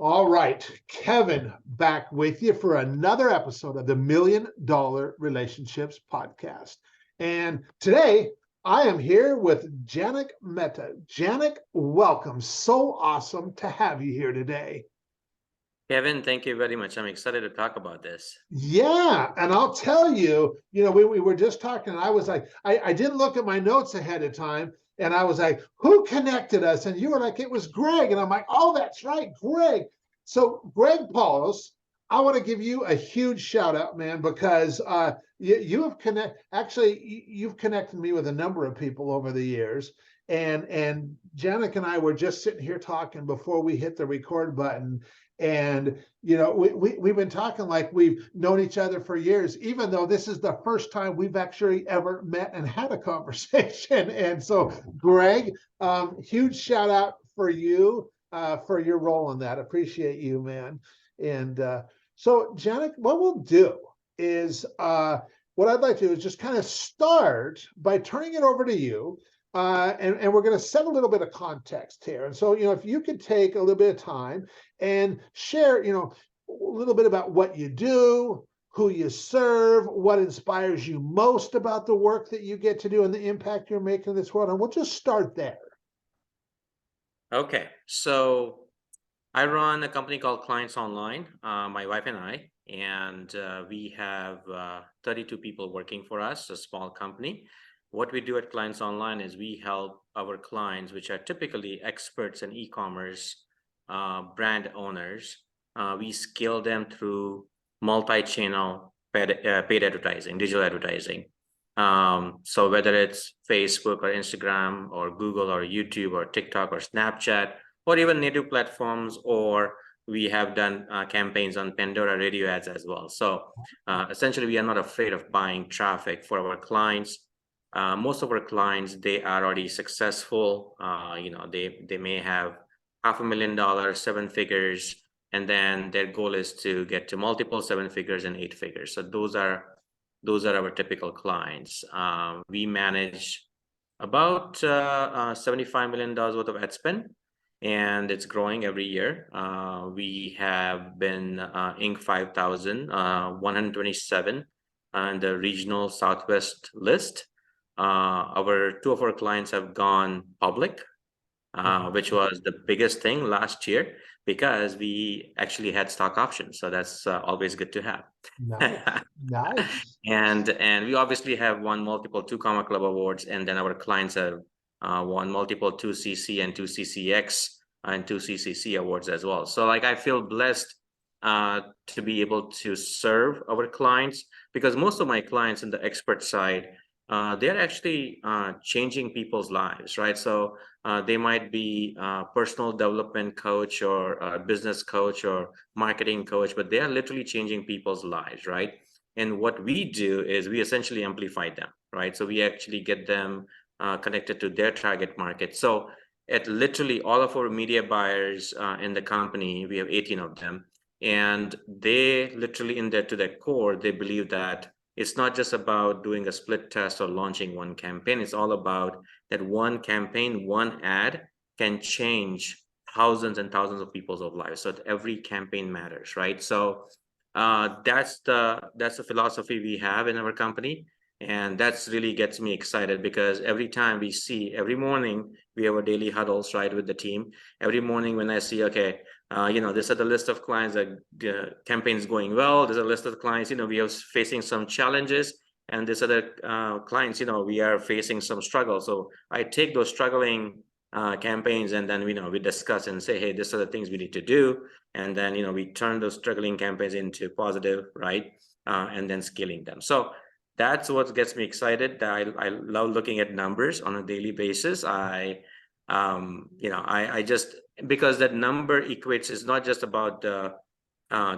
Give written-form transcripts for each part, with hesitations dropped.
All right, Kevin, back with you for another episode of the $1 Million Relationships Podcast. And today I am here with Janak Mehta. Janak, welcome. So awesome to have you here today. Kevin, thank you very much. I'm excited to talk about this. Yeah, and I'll tell you, we were just talking, and I was like, I didn't look at my notes ahead of time, and I was like, who connected us? And you were like, it was Greg. And I'm like, oh, that's right, Greg. So Greg Paulos, I want to give you a huge shout out, man, because you've connected me with a number of people over the years. And Janak and I were just sitting here talking before we hit the record button. And we've been talking like we've known each other for years, even though this is the first time we've actually ever met and had a conversation. And so, Greg, huge shout out for you for your role in that. Appreciate you, man. And so, Janak, what we'll do is what I'd like to do is just kind of start by turning it over to you. And we're going to set a little bit of context here. And so, if you could take a little bit of time and share, a little bit about what you do, who you serve, what inspires you most about the work that you get to do and the impact you're making in this world. And we'll just start there. Okay, so I run a company called Clients Online, my wife and I, and we have 32 people working for us, a small company. What we do at Clients Online is we help our clients, which are typically experts in e-commerce, brand owners. We scale them through multi-channel paid advertising, digital advertising. So whether it's Facebook or Instagram or Google or YouTube or TikTok or Snapchat or even native platforms, or we have done campaigns on Pandora radio ads as well. So essentially, we are not afraid of buying traffic for our clients. Most of our clients, they are already successful. They may have $500,000, 7 figures, and then their goal is to get to multiple 7 figures and 8 figures. So those are our typical clients. We manage about $75 million worth of ad spend, and it's growing every year. We have been Inc. 5000, 127 on the regional Southwest list. Two of our clients have gone public, which was the biggest thing last year because we actually had stock options. So that's always good to have. Nice. And we obviously have won multiple 2 Comma Club awards, and then our clients have won multiple 2CC and 2CCX and 2CCC awards as well. So I feel blessed to be able to serve our clients, because most of my clients in the expert side, they're actually changing people's lives, right? So they might be a personal development coach or a business coach or marketing coach, but they are literally changing people's lives, right? And what we do is we essentially amplify them, right? So we actually get them connected to their target market. So at literally all of our media buyers in the company, we have 18 of them, and they literally to their core, they believe that it's not just about doing a split test or launching one campaign. It's all about that one campaign, one ad can change thousands and thousands of people's lives. So every campaign matters, right? So that's the philosophy we have in our company. And that's really gets me excited, because every morning we have a daily huddles, right, with the team. Every morning when I see, okay, this is the list of clients that campaigns going well. There's a list of clients, we are facing some challenges, and this other clients, we are facing some struggles. So I take those struggling campaigns, and then we discuss and say, hey, these are the things we need to do, and then we turn those struggling campaigns into positive, right, and then scaling them. So that's what gets me excited. I love looking at numbers on a daily basis. I just, because that number equates, is not just about the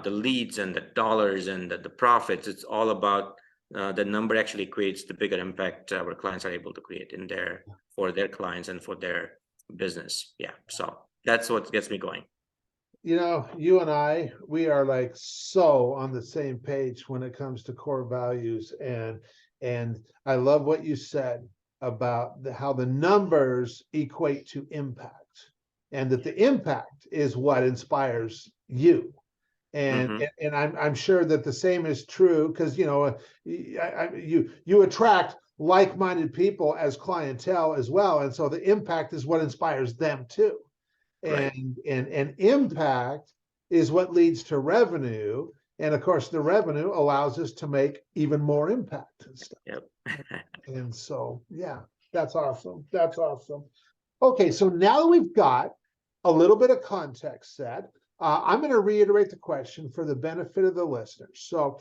leads and the dollars and the profits. It's all about the number actually creates the bigger impact our clients are able to create for their clients and for their business. Yeah. So that's what gets me going. You and I, we are so on the same page when it comes to core values. And I love what you said about how the numbers equate to impact. and that the impact is what inspires you. And Mhm. I'm sure that the same is true because you attract like-minded people as clientele as well, and so the impact is what inspires them too. Right. And impact is what leads to revenue, and of course the revenue allows us to make even more impact and stuff. Yep. And so yeah, that's awesome. That's awesome. Okay, so now that we've got a little bit of context set, I'm going to reiterate the question for the benefit of the listeners. So,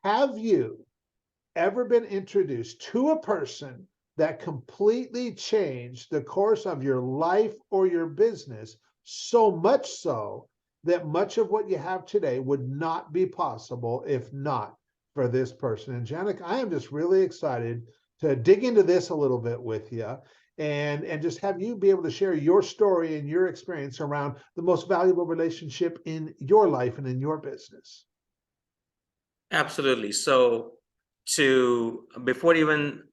have you ever been introduced to a person that completely changed the course of your life or your business, so much so that much of what you have today would not be possible if not for this person? And Janak, I am just really excited to dig into this a little bit with you and just have you be able to share your story and your experience around the most valuable relationship in your life and in your business. Absolutely. So before even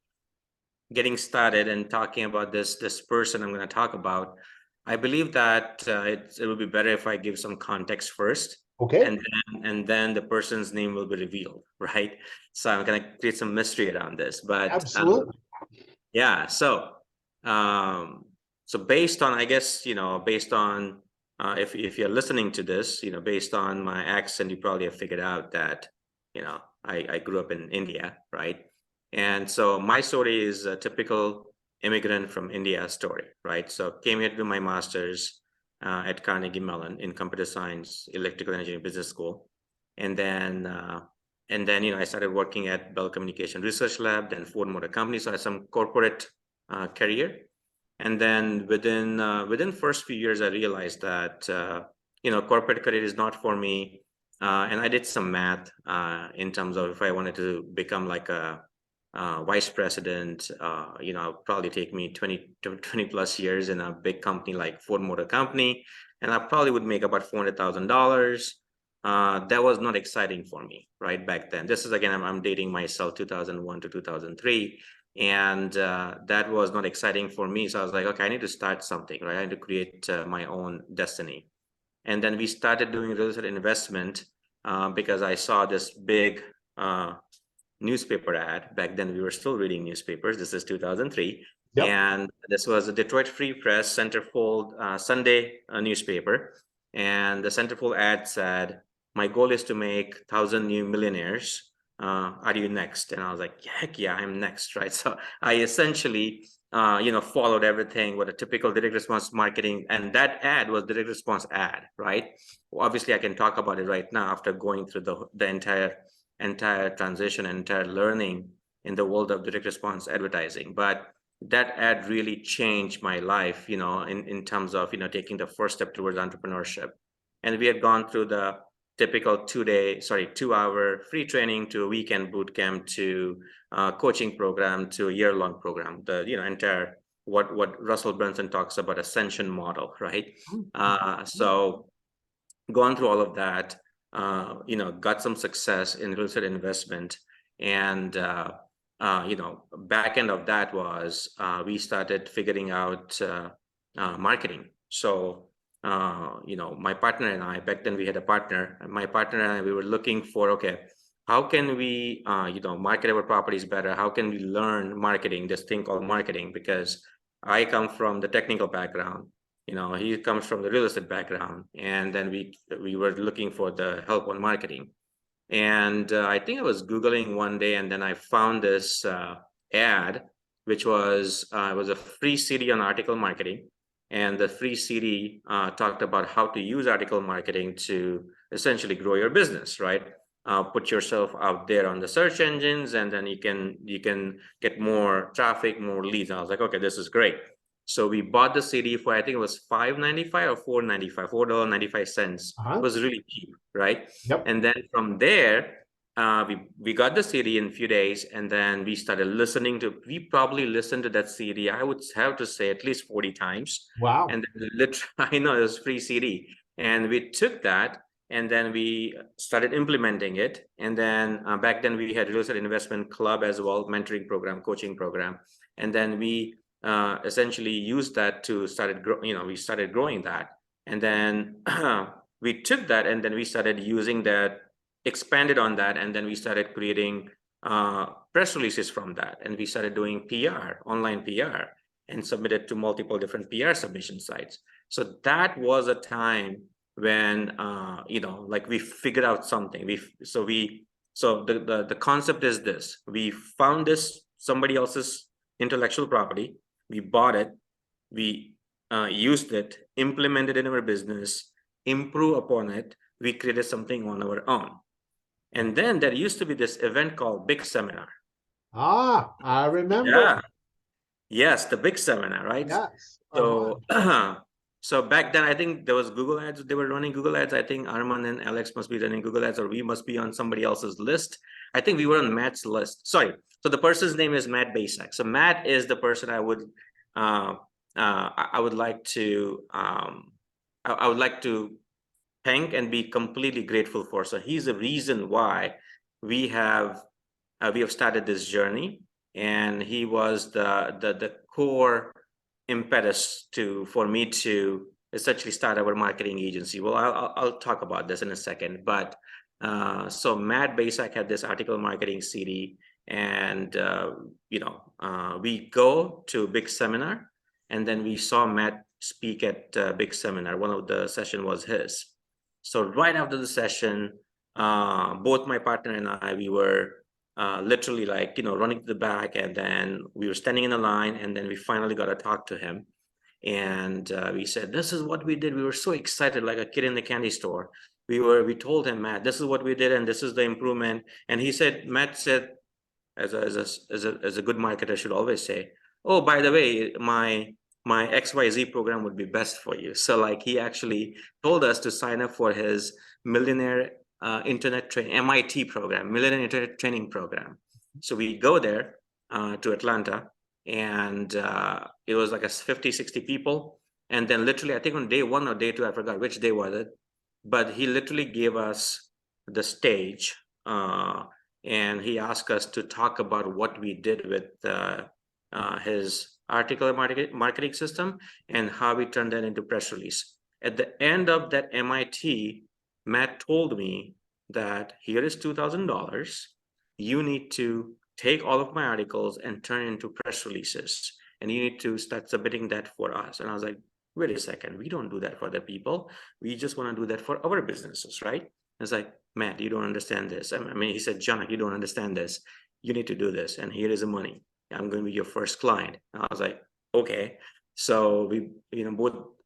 getting started and talking about this person I'm going to talk about, I believe that it would be better if I give some context first, Okay. and then the person's name will be revealed, right? So I'm going to create some mystery around this. But Absolutely. yeah, um, so based on, I guess, based on if you're listening to this, based on my accent, you probably have figured out that I grew up in India, right? And so my story is a typical immigrant from India story, right? So came here to do my master's at Carnegie Mellon in computer science, electrical engineering business school. And then I started working at Bell Communication Research Lab, then Ford Motor Company. So I had some corporate career. And then within first few years, I realized that corporate career is not for me. And I did some math in terms of if I wanted to become like a vice president, it'll probably take me 20 plus years in a big company like Ford Motor Company, and I probably would make about $400,000. That was not exciting for me, right, back then. This is, again, I'm dating myself, 2001 to 2003, and that was not exciting for me. So I was like, okay, I need to start something, right? I need to create my own destiny. And then we started doing real estate investment because I saw this big newspaper ad. Back then we were still reading newspapers. This is 2003. Yep. And this was a Detroit Free Press centerfold Sunday newspaper. And the centerfold ad said, "My goal is to make 1,000 new millionaires. Are you next?" And I was like, heck yeah, I'm next, right? So I essentially followed everything with a typical direct response marketing. And that ad was direct response ad, right? Well, obviously I can talk about it right now after going through the entire transition, entire learning in the world of direct response advertising. But that ad really changed my life, in terms of, taking the first step towards entrepreneurship. And we had gone through the typical 2-hour free training to a weekend boot camp to coaching program to a year-long program, the, entire what Russell Brunson talks about ascension model, right? So gone through all of that, got some success in real estate investment. And, back end of that was we started figuring out marketing. So, my partner and I, back then we had a partner, and my partner and I, we were looking for, okay, how can we, market our properties better? How can we learn marketing, this thing called marketing? Because I come from the technical background. He comes from the real estate background, and then we were looking for the help on marketing. And I think I was Googling one day, and then I found this ad, which was a free CD on article marketing. And the free CD talked about how to use article marketing to essentially grow your business, right? Put yourself out there on the search engines, and then you can get more traffic, more leads. And I was like, okay, this is great. So we bought the CD for, I think it was $5.95 or $4.95, $4.95. It was really cheap, right? Yep. And then from there, we got the CD in a few days, and then we started listening to. We probably listened to that CD, I would have to say, at least 40 times. Wow. And then literally, I know it was free CD, and we took that, and then we started implementing it. And then back then we had real estate investment club as well, mentoring program, coaching program, and then we essentially used that to we started growing that. And then we took that and then we started using that, expanded on that, and then we started creating press releases from that. And we started doing PR, online PR, and submitted to multiple different PR submission sites. So that was a time when like we figured out something. So the concept is this: we found this somebody else's intellectual property, we bought it, we used it, implemented it in our business, improve upon it, we created something on our own. And then there used to be this event called Big Seminar. Ah, I remember. Yeah. Yes, the big seminar, right? Yes. So, so back then, I think there was Google Ads. They were running Google Ads. I think Arman and Alex must be running Google Ads, or we must be on somebody else's list. I think we were on Matt's list. Sorry. So the person's name is Matt Basak. So Matt is the person I would like to I would like to thank and be completely grateful for. So he's the reason why we have started this journey, and he was the core impetus for me to essentially start our marketing agency. Well, I'll talk about this in a second, but so Matt Basak had this article marketing CD, and we go to a big seminar, and then we saw Matt speak at a big seminar. One of the session was his. So right after the session, both my partner and I, we were literally running to the back, and then we were standing in a line, and then we finally got to talk to him. And we said, this is what we did. We were so excited, like a kid in the candy store. We told him, Matt, this is what we did, and this is the improvement. And Matt said, as a good marketer should always say, oh, by the way, my XYZ program would be best for you. So like he actually told us to sign up for his Millionaire MIT program, Millionaire Internet Training Program. So we go there to Atlanta, and it was like 50, 60 people. And then literally, I think on day 1 or day 2, I forgot which day was it, but he literally gave us the stage, and he asked us to talk about what we did with his article marketing system and how we turned that into press release. At the end of that MIT, Matt told me that here is $2,000. You need to take all of my articles and turn it into press releases, and you need to start submitting that for us. And I was like, wait a second, we don't do that for the people. We just want to do that for our businesses, right? It's like, Matt, you don't understand this. I mean, he said, Janak, you don't understand this. You need to do this, and here is the money. I'm going to be your first client. And I was like, okay. So we,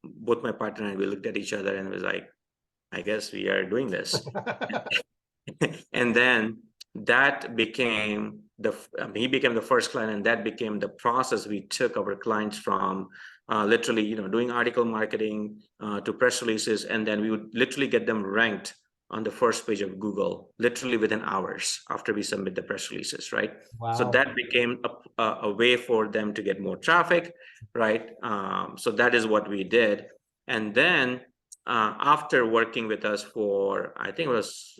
both my partner and we looked at each other and it was like, I guess we are doing this. And then that became he became the first client, and that became the process. We took our clients from literally, doing article marketing to press releases, and then we would literally get them ranked on the first page of Google, literally within hours after we submit the press releases, right? Wow. So that became a way for them to get more traffic, right? So that is what we did. And then after working with us for, I think it was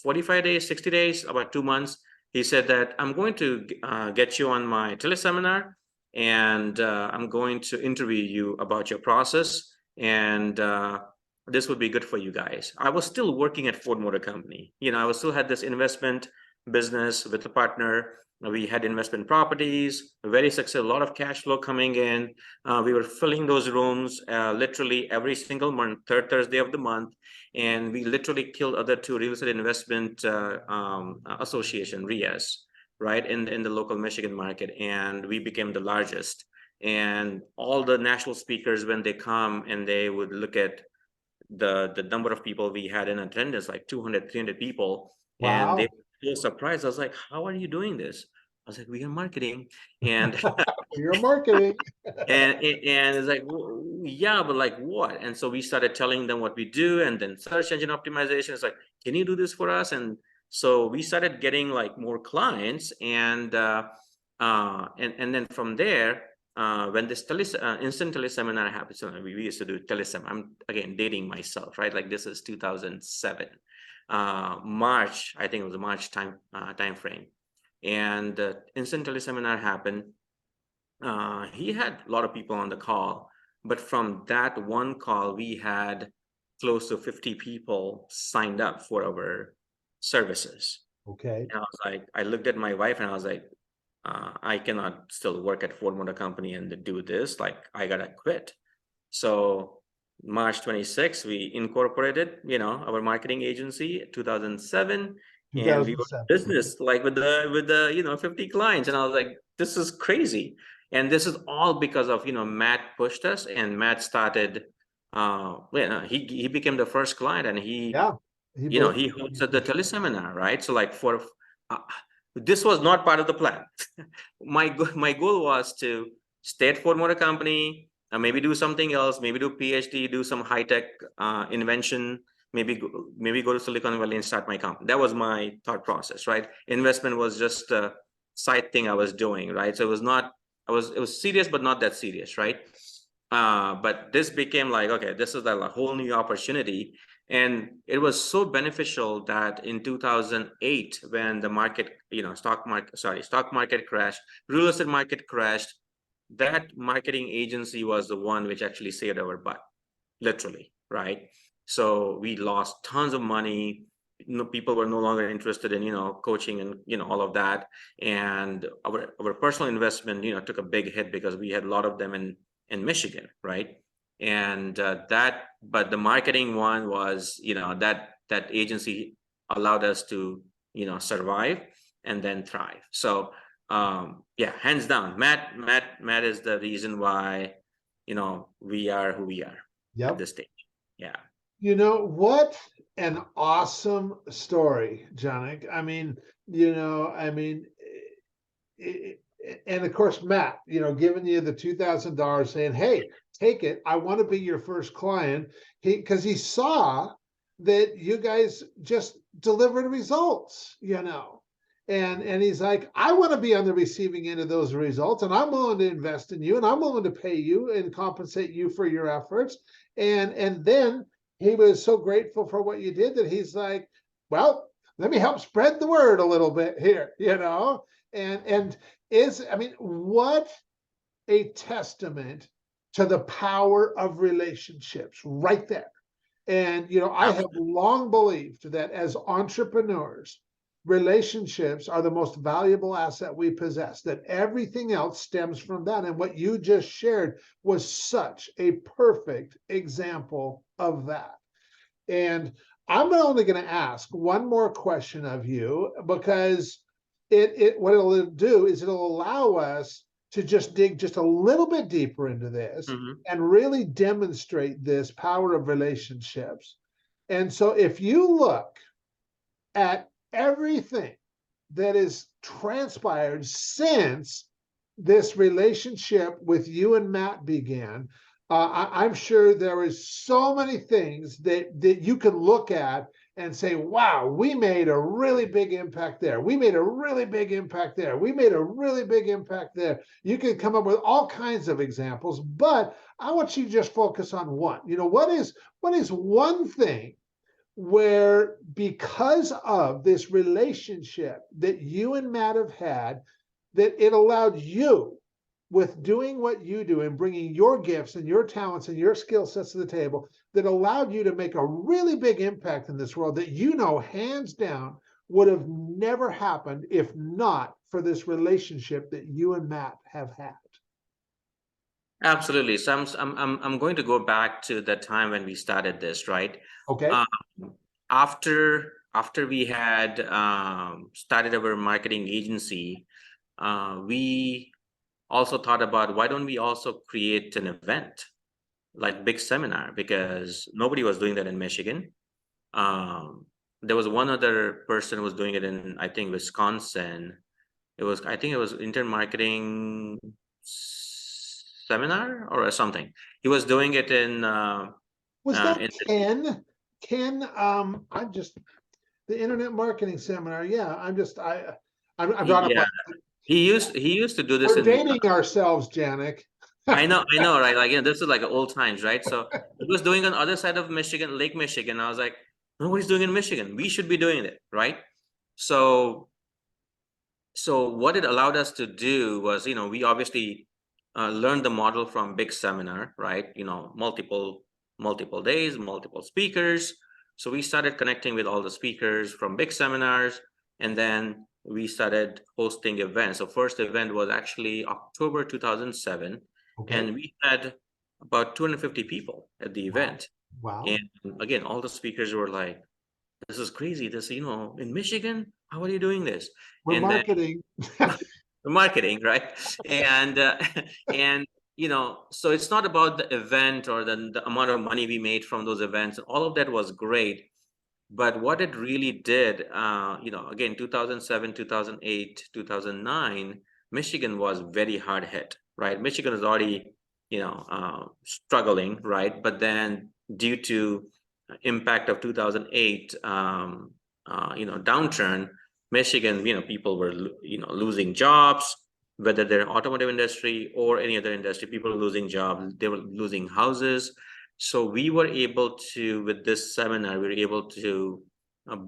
45 days, 60 days, about 2 months, he said that I'm going to get you on my teleseminar, and I'm going to interview you about your process, and this would be good for you guys. I was still working at Ford Motor Company. I still had this investment business with a partner. We had investment properties, very successful, a lot of cash flow coming in. We were filling those rooms literally every single month, third Thursday of the month. And we literally killed other 2 real estate investment association, RIAs, right, in the local Michigan market. And we became the largest. And all the national speakers, when they come and they would look at the number of people we had in attendance, like 200, 300 people. Wow. And they were so surprised. I was like, how are you doing this? I was like, we are marketing. And You're marketing. and it's like, yeah, but like what? And so we started telling them what we do, and then search engine optimization is like, can you do this for us? And so we started getting like more clients, and then from there, when this instant teleseminar happened, so we used to do telesem. I'm again dating myself, right? Like this is 2007, March. I think it was a March time frame, and the instant teleseminar happened. he had a lot of people on the call, but from that one call, we had close to 50 people signed up for our services. Okay. And I was like, I looked at my wife and I was like, I cannot still work at Ford Motor Company and do this. Like, I gotta quit. So March 26th, we incorporated, our marketing agency, 2007, and we were in 2007. business like with the 50 clients. And I was like, this is crazy. And this is all because of, Matt pushed us, and Matt started, he became the first client, and he Yeah. he hosted the teleseminar, right? So like uh, this was not part of the plan. My goal was to stay at Ford Motor Company, maybe do something else, maybe do PhD, do some high tech invention, maybe go to Silicon Valley and start my company. That was my thought process, right? Investment was just a side thing I was doing, right? So it was not, it was serious, but not that serious, right? But this became like, okay, this is a whole new opportunity. And it was so beneficial that in 2008, when the market, stock market crashed, real estate market crashed, that marketing agency was the one which actually saved our butt, literally, right? So we lost tons of money. People were no longer interested in, coaching and, all of that. And our personal investment, took a big hit because we had a lot of them in Michigan, right? And but the marketing one was, that agency allowed us to, survive and then thrive. So yeah, hands down, Matt is the reason why, we are who we are at Yep. this stage. Yeah. What an awesome story, Janak. And of course, Matt, giving you the $2,000 saying, hey, take it. I want to be your first client. Because he saw that you guys just delivered results, And he's like, I want to be on the receiving end of those results, and I'm willing to invest in you, and I'm willing to pay you and compensate you for your efforts. And then he was so grateful for what you did that he's like, well, let me help spread the word a little bit here, and what a testament to the power of relationships right there. And I have long believed that as entrepreneurs, relationships are the most valuable asset we possess, that everything else stems from that. And what you just shared was such a perfect example of that. And I'm only going to ask one more question of you, because what it'll do is it'll allow us to just dig just a little bit deeper into this and really demonstrate this power of relationships. And so if you look at everything that is transpired since this relationship with you and Matt began, I'm sure there is so many things that you can look at and say, wow, we made a really big impact there. We made a really big impact there. We made a really big impact there. You can come up with all kinds of examples, but I want you to just focus on one. What is one thing where, because of this relationship that you and Matt have had, that it allowed you, with doing what you do and bringing your gifts and your talents and your skill sets to the table, that allowed you to make a really big impact in this world that hands down would have never happened if not for this relationship that you and Matt have had? Absolutely. So I'm going to go back to the time when we started this, right? Okay. After we had started our marketing agency, we also thought about, why don't we also create an event, like big seminar, because nobody was doing that in Michigan. There was one other person who was doing it in, I think, Wisconsin. I think it was intern marketing seminar or something. He was doing it in was that Ken? I'm just the internet marketing seminar. Yeah, I'm brought up. He used to do this. We're dating ourselves, Janak. I know, right? Like, this is like old times, right? So he was doing on the other side of Michigan, Lake Michigan. I was like, nobody's doing in Michigan. We should be doing it, right? So what it allowed us to do was, we obviously learned the model from big seminar, right? You know, multiple days, multiple speakers. So we started connecting with all the speakers from big seminars, and then we started hosting events. So first event was actually October 2007, Okay. and we had about 250 people at the Wow. event. Wow. And again, all the speakers were like, "This is crazy. This, you know, in Michigan, how are you doing this?" We're And then marketing. the marketing, right? And and you know, so it's not about the event or the amount of money we made from those events. All of that was great, but what it really did, you know, again, 2007, 2008, 2009, Michigan was very hard hit, right? Michigan was already, you know, struggling, right? But then due to impact of 2008, you know, downturn, Michigan, you know, people were, you know, losing jobs, whether they're automotive industry or any other industry, people were losing jobs, they were losing houses. So we were able to, with this seminar, we were able to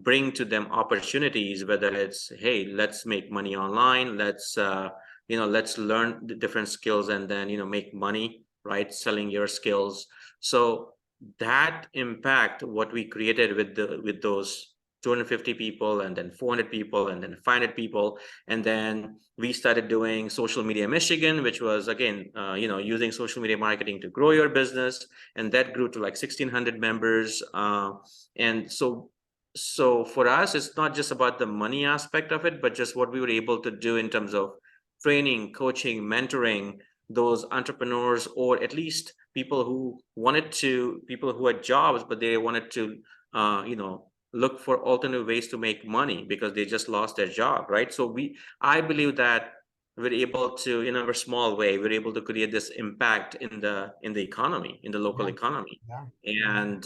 bring to them opportunities, whether it's, hey, let's make money online, let's, you know, let's learn the different skills and then, you know, make money, right? Selling your skills. So that impact, what we created with those 250 people and then 400 people and then 500 people, and then we started doing social media Michigan, which was again, you know, using social media marketing to grow your business, and that grew to like 1,600 members. And so for us, it's not just about the money aspect of it, but just what we were able to do in terms of training, coaching, mentoring those entrepreneurs, or at least people who people who had jobs, but they wanted to, you know, look for alternative ways to make money because they just lost their job, right? So I believe that we're able to, in a small way, we're able to create this impact in the economy, in the local Yeah. economy. Yeah. And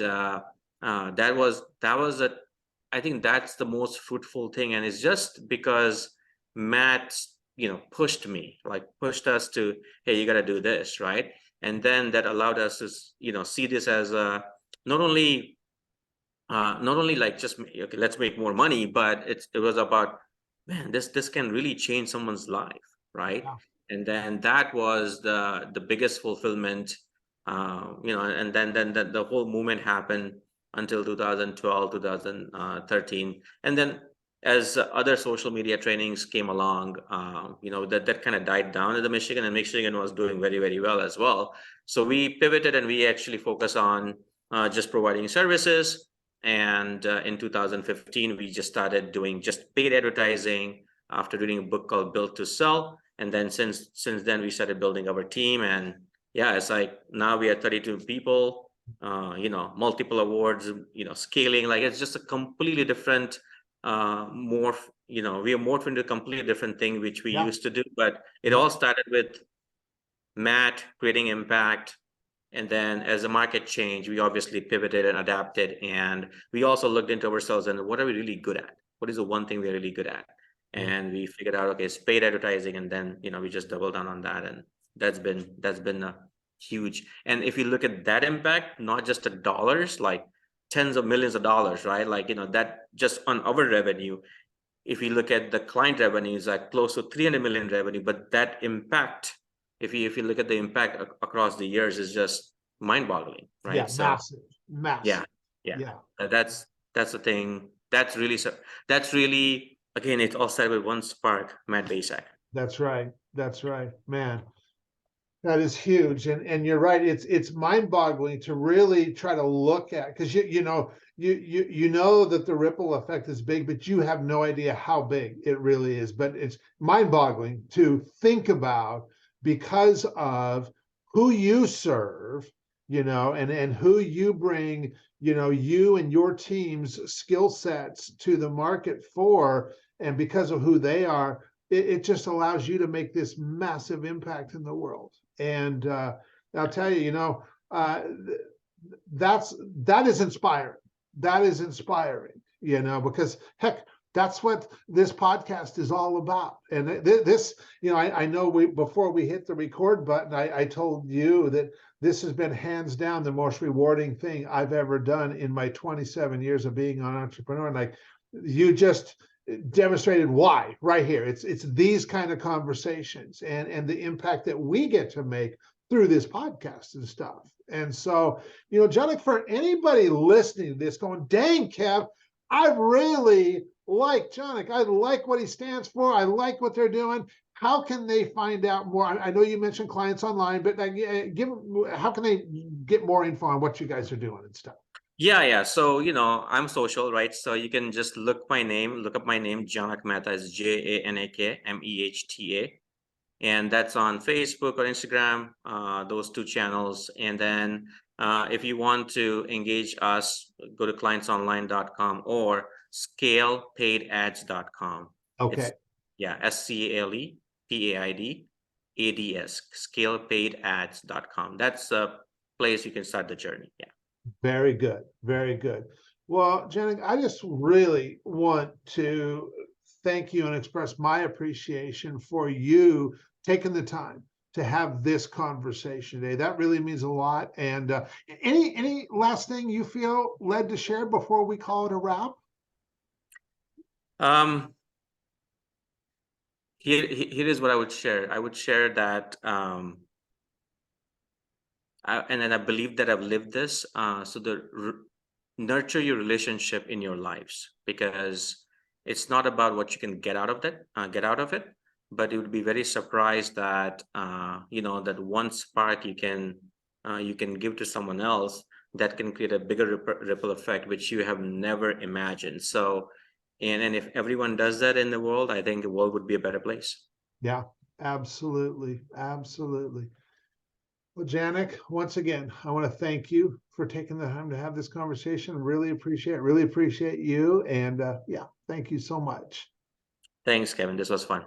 that was a, I think that's the most fruitful thing, and it's just because Matt, you know, pushed me, like pushed us to, hey, you got to do this, right? And then that allowed us to, you know, see this as a not only not only like just okay, let's make more money, but it was about, man, this can really change someone's life, right? Yeah. And then that was the biggest fulfillment, you know. And then the whole movement happened until 2012, 2013, and then as other social media trainings came along, you know, that kind of died down in the Michigan, and Michigan was doing very well as well. So we pivoted and we actually focus on just providing services. And in 2015, we just started doing just paid advertising after reading a book called Built to Sell. And then since then, we started building our team. And yeah, it's like now we are 32 people, you know, multiple awards, you know, scaling. Like it's just a completely different morph. You know, we are morphed into a completely different thing, which we Yeah. used to do. But it Yeah. all started with Matt creating impact. And then as the market changed, we obviously pivoted and adapted. And we also looked into ourselves and what are we really good at? What is the one thing we're really good at? Yeah. And we figured out, okay, it's paid advertising. And then, you know, we just doubled down on that. And that's been a huge. And if you look at that impact, not just the dollars, like tens of millions of dollars, right? Like, you know, that just on our revenue, if you look at the client revenues, like close to 300 million revenue, but that impact, if you look at the impact across the years, is just mind-boggling, Yeah. right? So Massive. Massive. yeah, yeah, Yeah. that's the thing. That's really, again, it all started with one spark, Matt Basak. That's right. That's right, man. That is huge, and you're right. It's mind-boggling to really try to look at, because you know that the ripple effect is big, but you have no idea how big it really is. But it's mind-boggling to think about because of who you serve, and who you bring, you and your team's skill sets to the market for, and because of who they are, it just allows you to make this massive impact in the world. And I'll tell you, that is inspiring. That is inspiring, because heck, that's what this podcast is all about. And this, I know before we hit the record button, I told you that this has been hands down the most rewarding thing I've ever done in my 27 years of being an entrepreneur. And like, you just demonstrated why right here. It's these kind of conversations and the impact that we get to make through this podcast and stuff. And so, Janak, for anybody listening to this going, dang, Kev, I really like Janak. I like what he stands for. I like what they're doing. How can they find out more? I know you mentioned clients online, but how can they get more info on what you guys are doing and stuff? Yeah. So, I'm social, right? So you can just look up my name, Janak Mehta, is Janak Mehta. And that's on Facebook or Instagram, those two channels. And then if you want to engage us, go to clientsonline.com or scalePaidAds.com. Okay. ScalePaidAds, scalePaidAds.com. That's a place you can start the journey. Yeah. Very good. Very good. Well, Janak, I just really want to thank you and express my appreciation for you taking the time to have this conversation today. That really means a lot. And any last thing you feel led to share before we call it a wrap? Here is what I would share. I would share that, and then I believe that I've lived this. Nurture your relationship in your lives, because it's not about what you can get out of it, but you would be very surprised that that one spark you can give to someone else that can create a bigger ripple effect, which you have never imagined. So, and if everyone does that in the world, I think the world would be a better place. Yeah, absolutely. Absolutely. Well, Janak, once again, I want to thank you for taking the time to have this conversation. Really appreciate you. And yeah, thank you so much. Thanks, Kevin. This was fun.